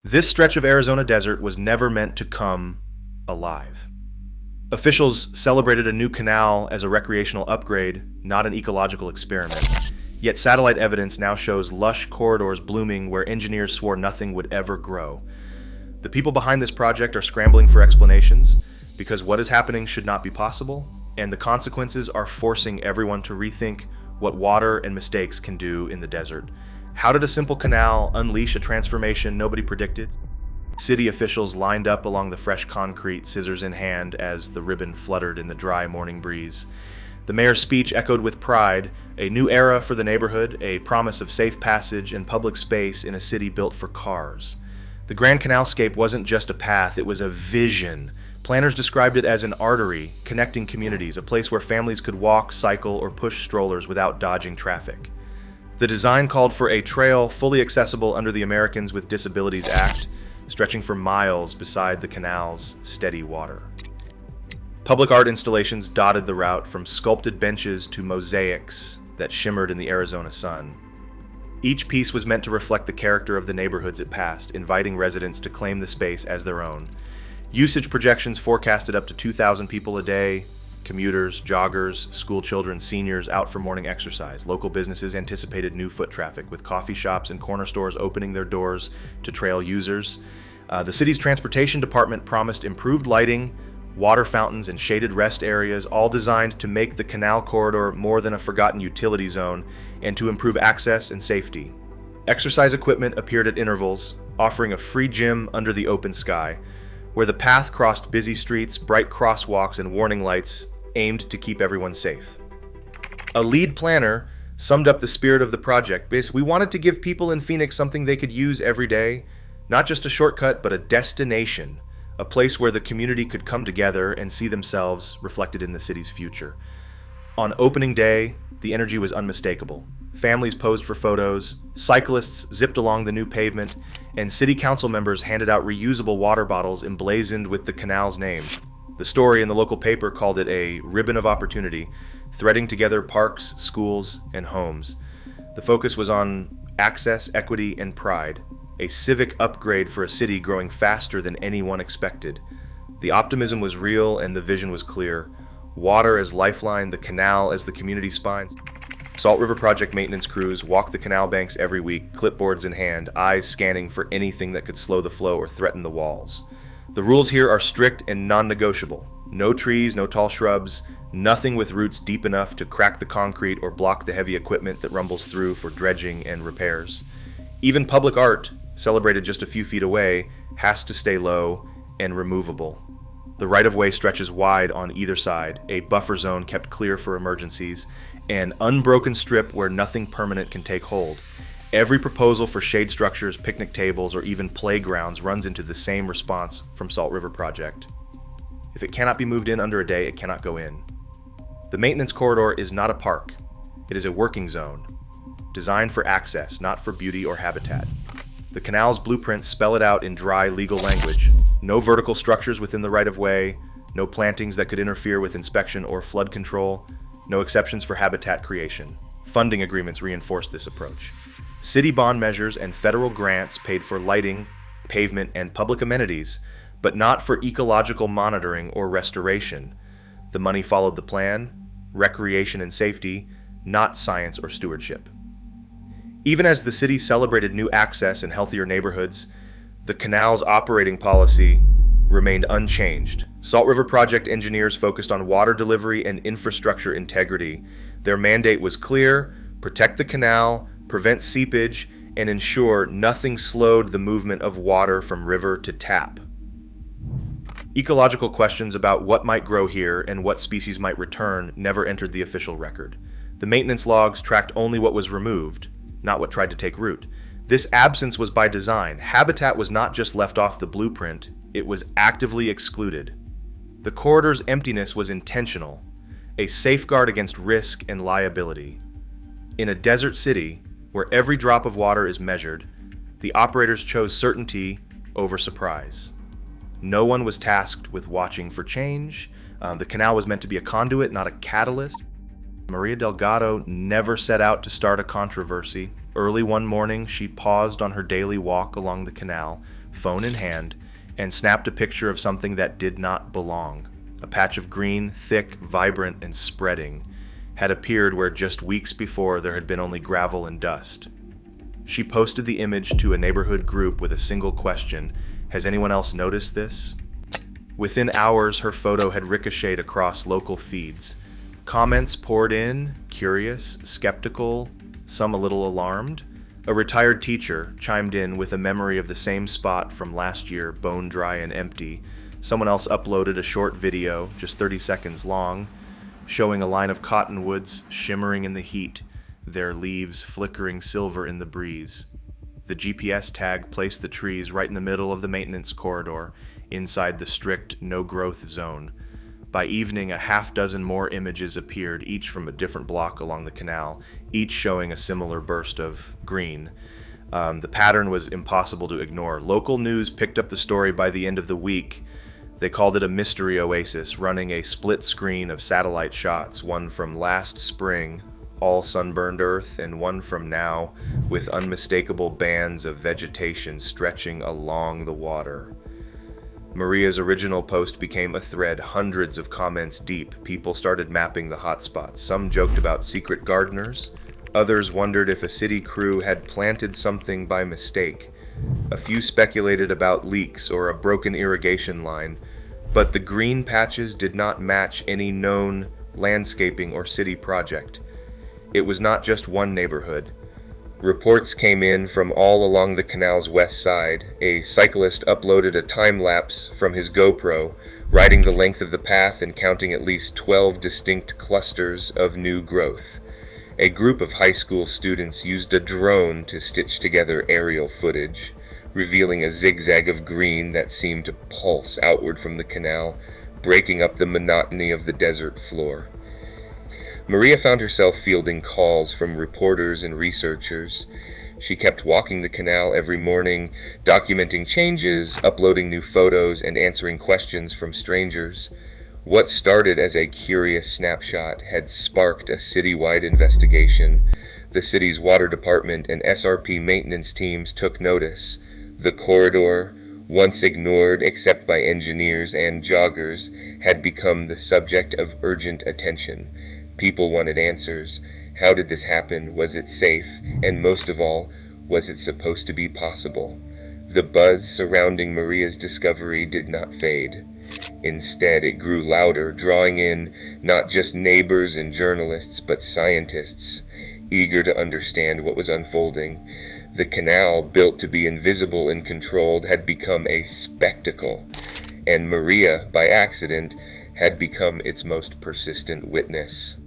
This stretch of Arizona desert was never meant to come alive. Officials celebrated a new canal as a recreational upgrade, not an ecological experiment. Yet satellite evidence now shows lush corridors blooming where engineers swore nothing would ever grow. The people behind this project are scrambling for explanations because what is happening should not be possible, and the consequences are forcing everyone to rethink what water and mistakes can do in the desert. How did a simple canal unleash a transformation nobody predicted? City officials lined up along the fresh concrete, scissors in hand, as the ribbon fluttered in the dry morning breeze. The mayor's speech echoed with pride, a new era for the neighborhood, a promise of safe passage and public space in a city built for cars. The Grand Canalscape wasn't just a path, it was a vision. Planners described it as an artery connecting communities, a place where families could walk, cycle, or push strollers without dodging traffic. The design called for a trail fully accessible under the Americans with Disabilities Act, stretching for miles beside the canal's steady water. Public art installations dotted the route, from sculpted benches to mosaics that shimmered in the Arizona sun. Each piece was meant to reflect the character of the neighborhoods it passed, inviting residents to claim the space as their own. Usage projections forecasted up to 2,000 people a day, commuters, joggers, school children, seniors out for morning exercise. Local businesses anticipated new foot traffic, with coffee shops and corner stores opening their doors to trail users. The city's transportation department promised improved lighting, water fountains, and shaded rest areas, all designed to make the canal corridor more than a forgotten utility zone and to improve access and safety. Exercise equipment appeared at intervals, offering a free gym under the open sky, where the path crossed busy streets, bright crosswalks, and warning lights aimed to keep everyone safe. A lead planner summed up the spirit of the project. Basically, we wanted to give people in Phoenix something they could use every day, not just a shortcut, but a destination, a place where the community could come together and see themselves reflected in the city's future. On opening day, the energy was unmistakable. Families posed for photos, cyclists zipped along the new pavement, and city council members handed out reusable water bottles emblazoned with the canal's name. The story in the local paper called it a ribbon of opportunity, threading together parks, schools, and homes. The focus was on access, equity, and pride, a civic upgrade for a city growing faster than anyone expected. The optimism was real and the vision was clear. Water as lifeline, the canal as the community spine. Salt River Project maintenance crews walk the canal banks every week, clipboards in hand, eyes scanning for anything that could slow the flow or threaten the walls. The rules here are strict and non-negotiable. No trees, no tall shrubs, nothing with roots deep enough to crack the concrete or block the heavy equipment that rumbles through for dredging and repairs. Even public art, celebrated just a few feet away, has to stay low and removable. The right-of-way stretches wide on either side, a buffer zone kept clear for emergencies, an unbroken strip where nothing permanent can take hold. Every proposal for shade structures, picnic tables, or even playgrounds runs into the same response from Salt River Project. If it cannot be moved in under a day, it cannot go in. The maintenance corridor is not a park. It is a working zone, designed for access, not for beauty or habitat. The canal's blueprints spell it out in dry, legal language. No vertical structures within the right-of-way, no plantings that could interfere with inspection or flood control, no exceptions for habitat creation. Funding agreements reinforce this approach. City bond measures and federal grants paid for lighting, pavement, and public amenities, but not for ecological monitoring or restoration. The money followed the plan, recreation and safety, not science or stewardship. Even as the city celebrated new access and healthier neighborhoods, the canal's operating policy remained unchanged. Salt River Project engineers focused on water delivery and infrastructure integrity. Their mandate was clear: protect the canal, prevent seepage, and ensure nothing slowed the movement of water from river to tap. Ecological questions about what might grow here and what species might return never entered the official record. The maintenance logs tracked only what was removed, not what tried to take root. This absence was by design. Habitat was not just left off the blueprint, it was actively excluded. The corridor's emptiness was intentional, a safeguard against risk and liability. In a desert city, where every drop of water is measured, the operators chose certainty over surprise. No one was tasked with watching for change. The canal was meant to be a conduit, not a catalyst. Maria Delgado never set out to start a controversy. Early one morning, she paused on her daily walk along the canal, phone in hand, and snapped a picture of something that did not belong. A patch of green, thick, vibrant, and spreading, had appeared where just weeks before there had been only gravel and dust. She posted the image to a neighborhood group with a single question: "Has anyone else noticed this?" Within hours, her photo had ricocheted across local feeds. Comments poured in, curious, skeptical, some a little alarmed. A retired teacher chimed in with a memory of the same spot from last year, bone dry and empty. Someone else uploaded a short video, just 30 seconds long, showing a line of cottonwoods shimmering in the heat, their leaves flickering silver in the breeze. The GPS tag placed the trees right in the middle of the maintenance corridor, inside the strict no-growth zone. By evening, a half-dozen more images appeared, each from a different block along the canal, each showing a similar burst of green. The pattern was impossible to ignore. Local news picked up the story by the end of the week. They called it a mystery oasis, running a split screen of satellite shots, one from last spring, all sunburned earth, and one from now, with unmistakable bands of vegetation stretching along the water. Maria's original post became a thread hundreds of comments deep. People started mapping the hotspots. Some joked about secret gardeners. Others wondered if a city crew had planted something by mistake. A few speculated about leaks or a broken irrigation line, but the green patches did not match any known landscaping or city project. It was not just one neighborhood. Reports came in from all along the canal's west side. A cyclist uploaded a time-lapse from his GoPro, riding the length of the path and counting at least 12 distinct clusters of new growth. A group of high school students used a drone to stitch together aerial footage, revealing a zigzag of green that seemed to pulse outward from the canal, breaking up the monotony of the desert floor. Maria found herself fielding calls from reporters and researchers. She kept walking the canal every morning, documenting changes, uploading new photos, and answering questions from strangers. What started as a curious snapshot had sparked a citywide investigation. The city's water department and SRP maintenance teams took notice. The corridor, once ignored except by engineers and joggers, had become the subject of urgent attention. People wanted answers. How did this happen? Was it safe? And most of all, was it supposed to be possible? The buzz surrounding Maria's discovery did not fade. Instead, it grew louder, drawing in not just neighbors and journalists, but scientists, eager to understand what was unfolding. The canal, built to be invisible and controlled, had become a spectacle, and Maria, by accident, had become its most persistent witness.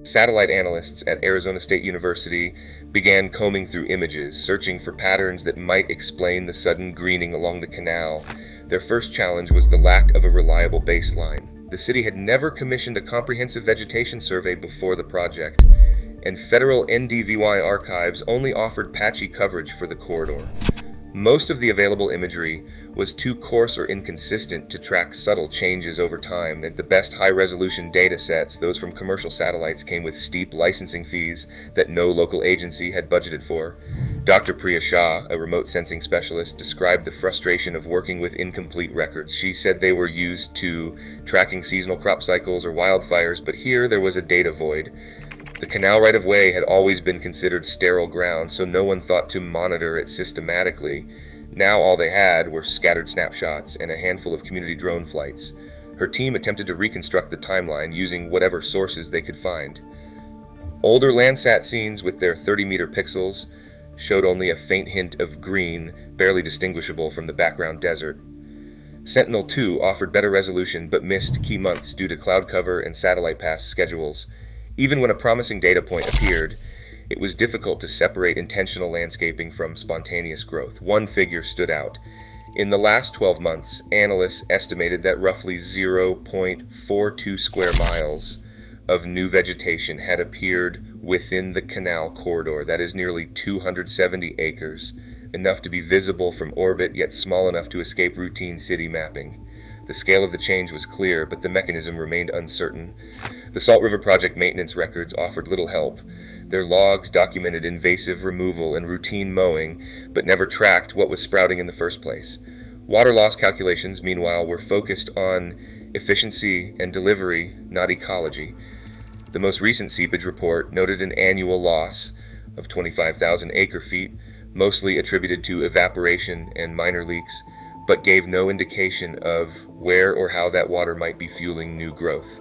Satellite analysts at Arizona State University began combing through images, searching for patterns that might explain the sudden greening along the canal. Their first challenge was the lack of a reliable baseline. The city had never commissioned a comprehensive vegetation survey before the project, and federal NDVY archives only offered patchy coverage for the corridor. Most of the available imagery was too coarse or inconsistent to track subtle changes over time, and the best high-resolution data sets, those from commercial satellites, came with steep licensing fees that no local agency had budgeted for. Dr. Priya Shah, a remote sensing specialist, described the frustration of working with incomplete records. She said they were used to tracking seasonal crop cycles or wildfires, but here there was a data void. The canal right-of-way had always been considered sterile ground, so no one thought to monitor it systematically. Now all they had were scattered snapshots and a handful of community drone flights. Her team attempted to reconstruct the timeline using whatever sources they could find. Older Landsat scenes with their 30-meter pixels showed only a faint hint of green, barely distinguishable from the background desert. Sentinel-2 offered better resolution but missed key months due to cloud cover and satellite pass schedules. Even when a promising data point appeared, it was difficult to separate intentional landscaping from spontaneous growth. One figure stood out. In the last 12 months, analysts estimated that roughly 0.42 square miles of new vegetation had appeared within the canal corridor. That is nearly 270 acres, enough to be visible from orbit, yet small enough to escape routine city mapping. The scale of the change was clear, but the mechanism remained uncertain. The Salt River Project maintenance records offered little help. Their logs documented invasive removal and routine mowing, but never tracked what was sprouting in the first place. Water loss calculations, meanwhile, were focused on efficiency and delivery, not ecology. The most recent seepage report noted an annual loss of 25,000 acre-feet, mostly attributed to evaporation and minor leaks, but gave no indication of where or how that water might be fueling new growth.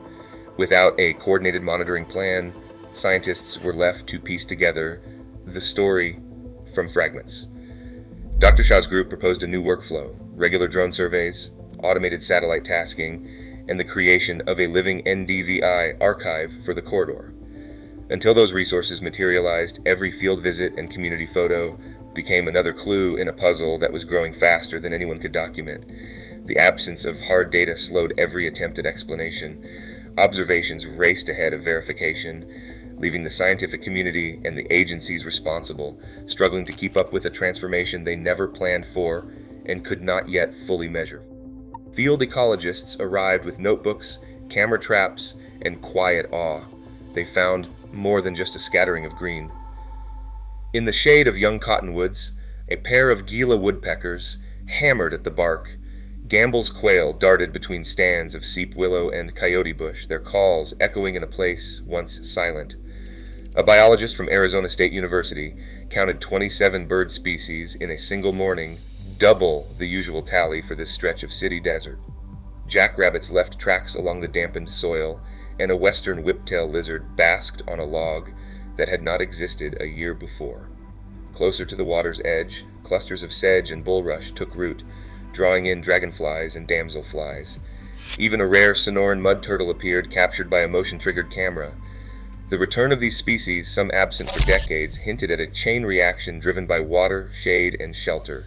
Without a coordinated monitoring plan, scientists were left to piece together the story from fragments. Dr. Shah's group proposed a new workflow: regular drone surveys, automated satellite tasking, and the creation of a living NDVI archive for the corridor. Until those resources materialized, every field visit and community photo became another clue in a puzzle that was growing faster than anyone could document. The absence of hard data slowed every attempt at explanation. Observations raced ahead of verification, leaving the scientific community and the agencies responsible struggling to keep up with a transformation they never planned for and could not yet fully measure. Field ecologists arrived with notebooks, camera traps, and quiet awe. They found more than just a scattering of green. In the shade of young cottonwoods, a pair of Gila woodpeckers hammered at the bark. Gambel's quail darted between stands of seep willow and coyote bush, their calls echoing in a place once silent. A biologist from Arizona State University counted 27 bird species in a single morning, double the usual tally for this stretch of city desert. Jackrabbits left tracks along the dampened soil, and a western whiptail lizard basked on a log that had not existed a year before. Closer to the water's edge, clusters of sedge and bulrush took root, drawing in dragonflies and damselflies. Even a rare Sonoran mud turtle appeared, captured by a motion-triggered camera. The return of these species, some absent for decades, hinted at a chain reaction driven by water, shade, and shelter.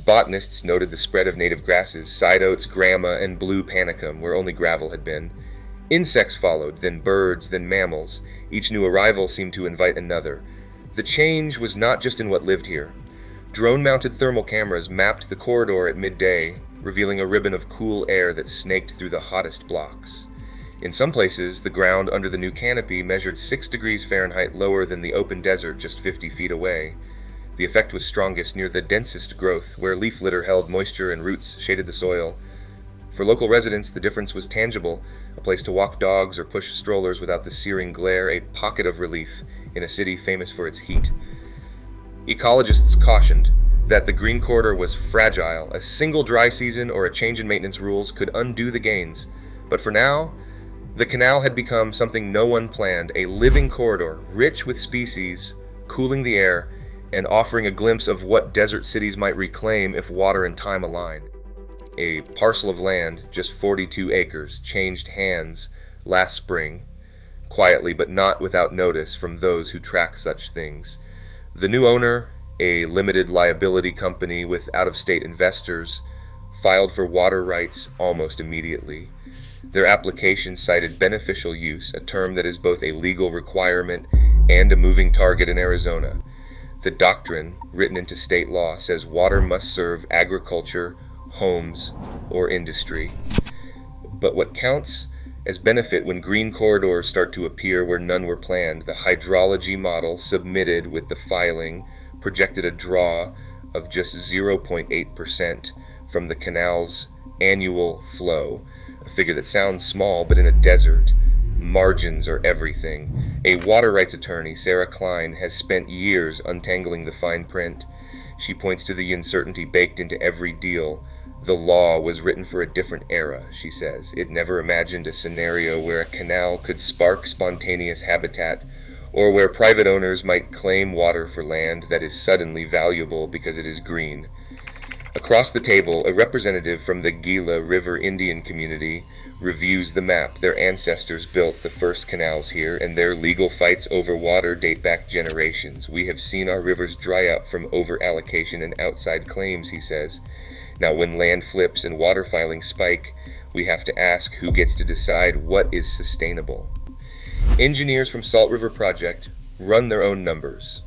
Botanists noted the spread of native grasses, side oats, grama, and blue panicum, where only gravel had been. Insects followed, then birds, then mammals. Each new arrival seemed to invite another. The change was not just in what lived here. Drone-mounted thermal cameras mapped the corridor at midday, revealing a ribbon of cool air that snaked through the hottest blocks. In some places, the ground under the new canopy measured 6 degrees Fahrenheit lower than the open desert just 50 feet away. The effect was strongest near the densest growth, where leaf litter held moisture and roots shaded the soil. For local residents, the difference was tangible: a place to walk dogs or push strollers without the searing glare, a pocket of relief in a city famous for its heat. Ecologists cautioned that the green corridor was fragile. A single dry season or a change in maintenance rules could undo the gains. But for now, the canal had become something no one planned: a living corridor, rich with species, cooling the air, and offering a glimpse of what desert cities might reclaim if water and time align. A parcel of land, just 42 acres, changed hands last spring, quietly but not without notice from those who track such things. The new owner, a limited liability company with out-of-state investors, filed for water rights almost immediately. Their application cited beneficial use, a term that is both a legal requirement and a moving target in Arizona. The doctrine, written into state law, says water must serve agriculture, homes, or industry. But what counts as benefit when green corridors start to appear where none were planned? The hydrology model submitted with the filing projected a draw of just 0.8% from the canal's annual flow, a figure that sounds small, but in a desert, margins are everything. A water rights attorney, Sarah Klein, has spent years untangling the fine print. She points to the uncertainty baked into every deal. The law was written for a different era, she says. It never imagined a scenario where a canal could spark spontaneous habitat, or where private owners might claim water for land that is suddenly valuable because it is green. Across the table, a representative from the Gila River Indian community reviews the map. Their ancestors built the first canals here, and their legal fights over water date back generations. We have seen our rivers dry up from over-allocation and outside claims, he says. Now, when land flips and water filings spike, we have to ask who gets to decide what is sustainable. Engineers from Salt River Project run their own numbers.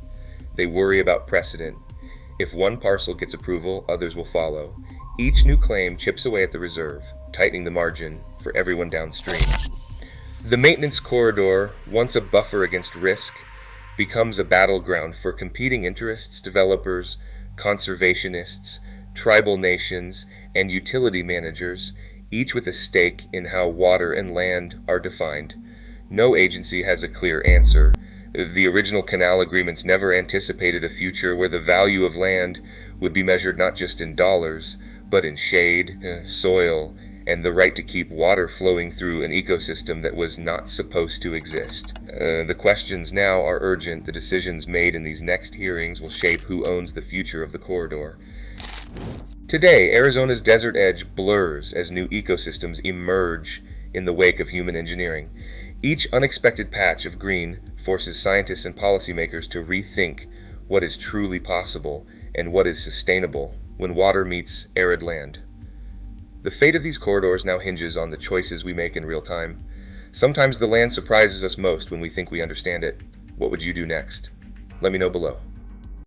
They worry about precedent. If one parcel gets approval, others will follow. Each new claim chips away at the reserve, tightening the margin for everyone downstream. The maintenance corridor, once a buffer against risk, becomes a battleground for competing interests, developers, conservationists, tribal nations, and utility managers, each with a stake in how water and land are defined. No agency has a clear answer. The original canal agreements never anticipated a future where the value of land would be measured not just in dollars, but in shade, soil, and the right to keep water flowing through an ecosystem that was not supposed to exist. The questions now are urgent. The decisions made in these next hearings will shape who owns the future of the corridor. Today, Arizona's desert edge blurs as new ecosystems emerge in the wake of human engineering. Each unexpected patch of green forces scientists and policymakers to rethink what is truly possible and what is sustainable when water meets arid land. The fate of these corridors now hinges on the choices we make in real time. Sometimes the land surprises us most when we think we understand it. What would you do next? Let me know below.